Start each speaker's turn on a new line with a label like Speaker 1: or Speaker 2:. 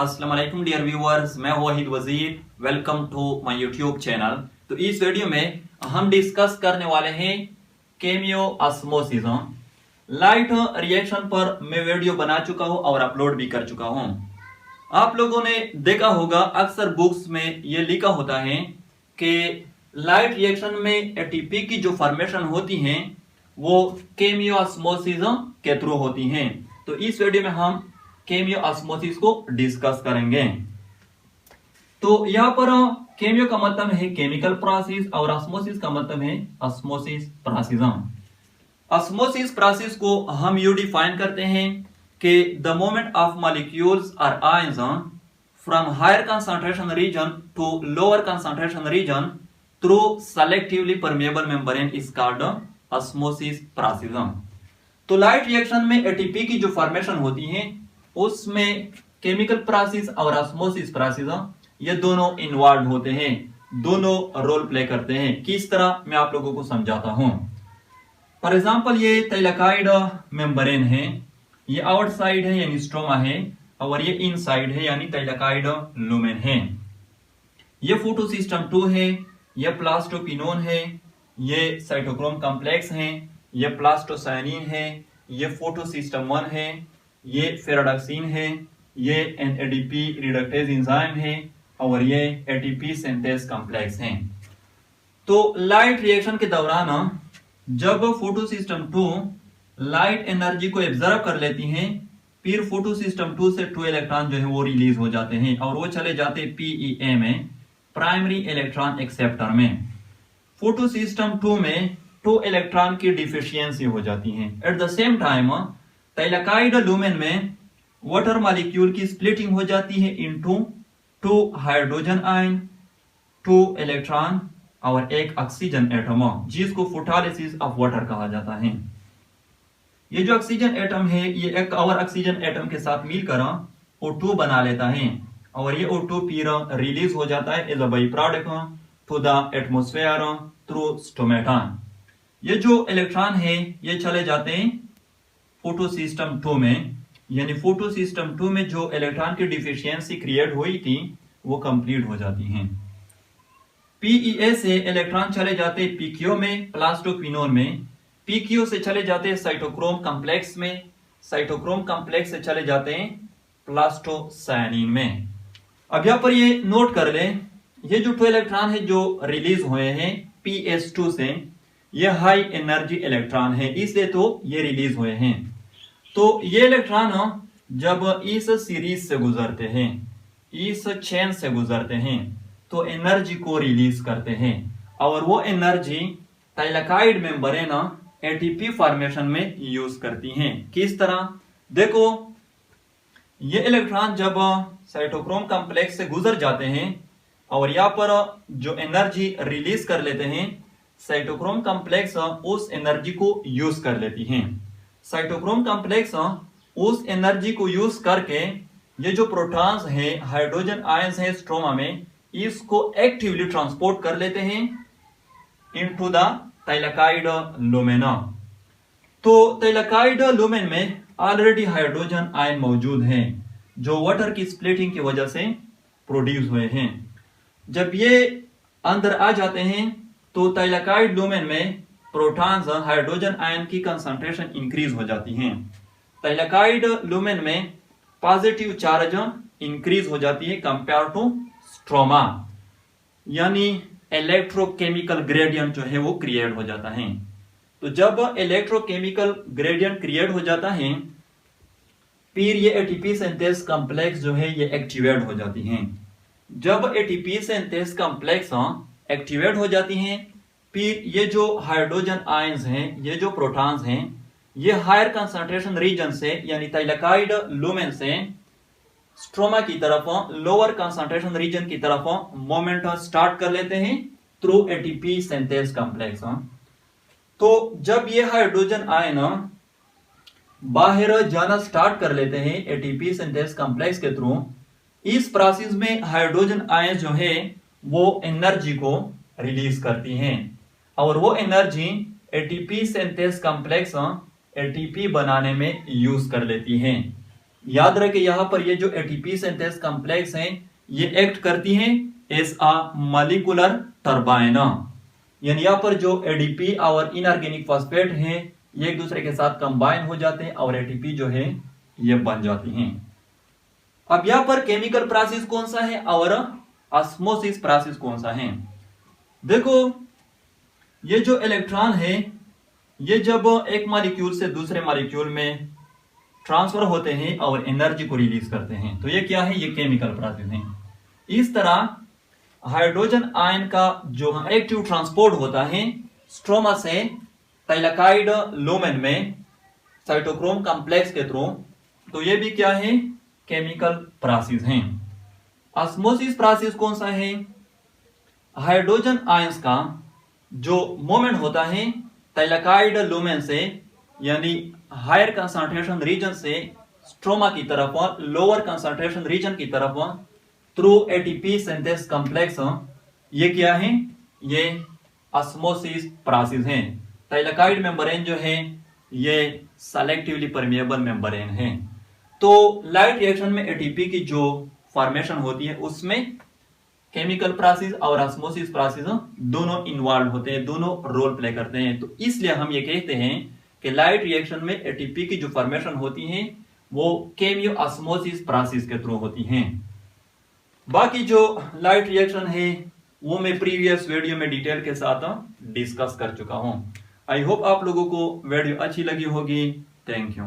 Speaker 1: अस्सलाम वालेकुम dear viewers, मैं हूं Waheed Wazir. Welcome to my YouTube channel. तो इस वीडियो में हम डिस्कस करने वाले हैं केमियो ऑस्मोसिस। लाइट रिएक्शन पर मैं वीडियो बना चुका हूं और अपलोड भी कर चुका हूं। आप लोगों ने देखा होगा अक्सर बुक्स में ये लिखा होता है कि लाइट रिएक्शन में एटीपी की जो फॉर्मेशन होती हैं वो केमियो ऑस्मोसिस के थ्रू होती हैं। तो इस वीडियो में हम केमियो ऑस्मोसिस को डिस्कस करेंगे। तो यहाँ पर केमियो का मतलब है केमिकल प्रोसेस और ऑस्मोसिस का मतलब है ऑस्मोसिस प्रोसेस। ऑस्मोसिस प्रोसेस को हम यू डिफाइन करते हैं कि द मूवमेंट ऑफ मॉलिक्यूल्स और ions from higher concentration region to lower concentration region through selectively permeable membrane is called osmosis process. तो लाइट रिएक्शन में एटीपी की जो फॉर्मेशन होती है उसमें केमिकल प्रोसेस और ऑस्मोसिस प्रोसेस ये दोनों इन्वॉल्व होते हैं, दोनों रोल प्ले करते हैं। किस तरह मैं आप लोगों को समझाता हूं। फॉर एग्जांपल ये थाइलेकॉइड मेम्ब्रेन है, ये आउटसाइड है यानी स्ट्रोमा है और ये इनसाइड है यानी थाइलेकॉइड लुमेन है। ये फोटोसिस्टम 2 है, ये प्लास्टोक्विनोन है, ये साइटोक्रोम कॉम्प्लेक्स है, ये प्लास्टोसायनिन है, ये फोटोसिस्टम 1 है, ये फेराडॉक्सिन है, ये एनएडीपी रिडक्टेज एंजाइम है और ये एटीपी सिंथेस कॉम्प्लेक्स है। तो लाइट रिएक्शन के दौरान जब फोटोसिस्टम 2 लाइट एनर्जी को एब्जॉर्ब कर लेती हैं, फिर फोटोसिस्टम 2 से 2 इलेक्ट्रॉन जो है वो रिलीज हो जाते हैं और वो चले जाते हैं पीईए में, प्राइमरी इलेक्ट्रॉन एक्सेप्टर में। फोटोसिस्टम 2 में 2 इलेक्ट्रॉन की डिफिशियंसी हो जाती है। At the same time thylakoid lumen में वाटर मॉलिक्यूल की स्प्लिटिंग हो जाती है इनटू 2 हाइड्रोजन आयन, 2 इलेक्ट्रॉन और 1 ऑक्सीजन एटम, जिसको फोटोलिसिस ऑफ वाटर कहा जाता है। ये जो ऑक्सीजन एटम है ये एक और ऑक्सीजन एटम के साथ मिलकर O2 बना लेता है और ये O2 फिर रिलीज हो जाता है as a by product to the atmosphere through stomata. ये जो इलेक्ट्रॉन है ये चले जाते हैं फोटोसिस्टम 2 में, यानी फोटोसिस्टम 2 में जो इलेक्ट्रॉन की डिफिशियंसी क्रिएट हुई थी वो कंप्लीट हो जाती हैं। पीईए से इलेक्ट्रॉन चले जाते पीक्यू में, प्लास्टोक्विनोन में, पीक्यू से चले जाते हैं साइटोक्रोम कॉम्प्लेक्स में, साइटोक्रोम कॉम्प्लेक्स से चले जाते हैं प्लास्टोसायनिन में। अब यहां पर ये नोट कर ले, ये जो 2 इलेक्ट्रॉन है जो रिलीज हुए हैं PS2 से, ये हाई एनर्जी इलेक्ट्रॉन है इसलिए तो ये रिलीज हुए हैं। तो ये इलेक्ट्रॉन जब इस सीरीज से गुजरते हैं, इस चेन से गुजरते हैं तो एनर्जी को रिलीज करते हैं और वो energy thylakoid membrane ATP formation में यूज करती हैं। किस तरह देखो, ये इलेक्ट्रॉन जब साइटोक्रोम कॉम्प्लेक्स से गुजर जाते हैं और यहाँ पर जो एनर्जी रिलीज कर लेते हैं, साइटोक्रोम कॉम्प्लेक्स उस एनर्जी को यूज कर लेती हैं। साइटोक्रोम कॉम्प्लेक्स उस एनर्जी को यूज करके ये जो प्रोटॉन्स हैं, हाइड्रोजन आयंस हैं स्ट्रोमा में, इसको एक्टिवली ट्रांसपोर्ट कर लेते हैं इनटू द थाइलेकॉइड लुमेन। तो थाइलेकॉइड लुमेन में ऑलरेडी हाइड्रोजन आयन मौजूद हैं जो वाटर की स्प्लिटिंग की वजह से प्रोड्यूस हुए हैं। जब ये अंदर आ जाते हैं तो थाइलेकॉइड लुमेन में प्रोटॉन्स हाइड्रोजन आयन की कंसंट्रेशन इंक्रीज हो जाती हैं। थाइलेकॉइड लुमेन में पॉजिटिव चार्ज इंक्रीज हो जाती है कंपेयर टू स्ट्रोमा, यानी इलेक्ट्रोकेमिकल ग्रेडियंट जो है वो क्रिएट हो जाता है। तो जब इलेक्ट्रोकेमिकल ग्रेडियंट क्रिएट हो जाता है फिर ये एटीपी सिंथेस कॉम्प्लेक्स जो है ये एक्टिवेट हो जाती हैं। जब एटीपी सिंथेस कॉम्प्लेक्स एक्टिवेट हो जाती हैं फिर ये जो हाइड्रोजन आयंस हैं, ये जो प्रोटॉन्स हैं, ये हायर कंसंट्रेशन रीजन से यानी थाइलेकॉइड लुमेन से स्ट्रोमा की तरफ, लोअर कंसंट्रेशन रीजन की तरफ मूवमेंट स्टार्ट कर लेते हैं थ्रू एटीपी सिंथेस कॉम्प्लेक्स। तो जब ये हाइड्रोजन आयन बाहर जाना स्टार्ट कर लेते हैं एटीपी सिंथेस कॉम्प्लेक्स के थ्रू, इस प्रोसेस में हाइड्रोजन आयन जो है वो एनर्जी को रिलीज करती हैं और वो energy ATP synthase complex ATP बनाने में यूज कर लेती हैं। याद रखें यहाँ पर ये जो एटीपी सिंथेस कॉम्प्लेक्स हैं ये एक्ट करती हैं एज अ मॉलिक्यूलर टर्बाइन, यानी यहाँ पर जो एडीपी और इनऑर्गेनिक फॉस्फेट हैं ये एक दूसरे के साथ कंबाइन हो जाते हैं और एटीपी जो है ये बन जाती हैं। अब यहाँ पर केमिकल प्रोसेस कौन सा है और ऑस्मोसिस प्रोसेस कौन सा है। देखो ये जो इलेक्ट्रॉन है ये जब एक मॉलिक्यूल से दूसरे मॉलिक्यूल में ट्रांसफर होते हैं और एनर्जी को रिलीज करते हैं तो ये क्या है, ये केमिकल प्रोसेस है। इस तरह हाइड्रोजन आयन का जो एक्टिव ट्रांसपोर्ट होता है स्ट्रोमा से थाइलाकाइड लुमेन में साइटोक्रोम कॉम्प्लेक्स के थ्रू, तो ये भी क्या है, केमिकल प्रोसेस है। ऑस्मोसिस प्रोसेस कौन सा है, हाइड्रोजन आयंस का जो मूवमेंट होता है थाइलाकाइड लुमेन से यानी हायर कंसंट्रेशन रीजन से स्ट्रोमा की तरफ लोअर कंसंट्रेशन रीजन की तरफ थ्रू एटीपी सिंथेस कॉम्प्लेक्स, ये क्या है, ये ऑस्मोसिस प्रोसेस है। थाइलाकाइड मेम्ब्रेन जो है ये सेलेक्टिवली परमिएबल मेम्ब्रेन है। तो लाइट रिएक्शन में एटीपी की जो फॉर्मेशन होती है उसमें केमिकल प्रोसेस और ऑस्मोसिस प्रोसेस दोनों इन्वॉल्व होते हैं, दोनों रोल प्ले करते हैं। तो इसलिए हम ये कहते हैं कि लाइट रिएक्शन में एटीपी की जो फॉर्मेशन होती है वो केमियो ऑस्मोसिस प्रोसेस के थ्रू होती हैं। बाकी जो लाइट रिएक्शन है वो मैं प्रीवियस वीडियो में डिटेल के साथ डिस्कस कर चुका हूं। आई होप आप लोगों को वीडियो अच्छी लगी होगी। Thank you.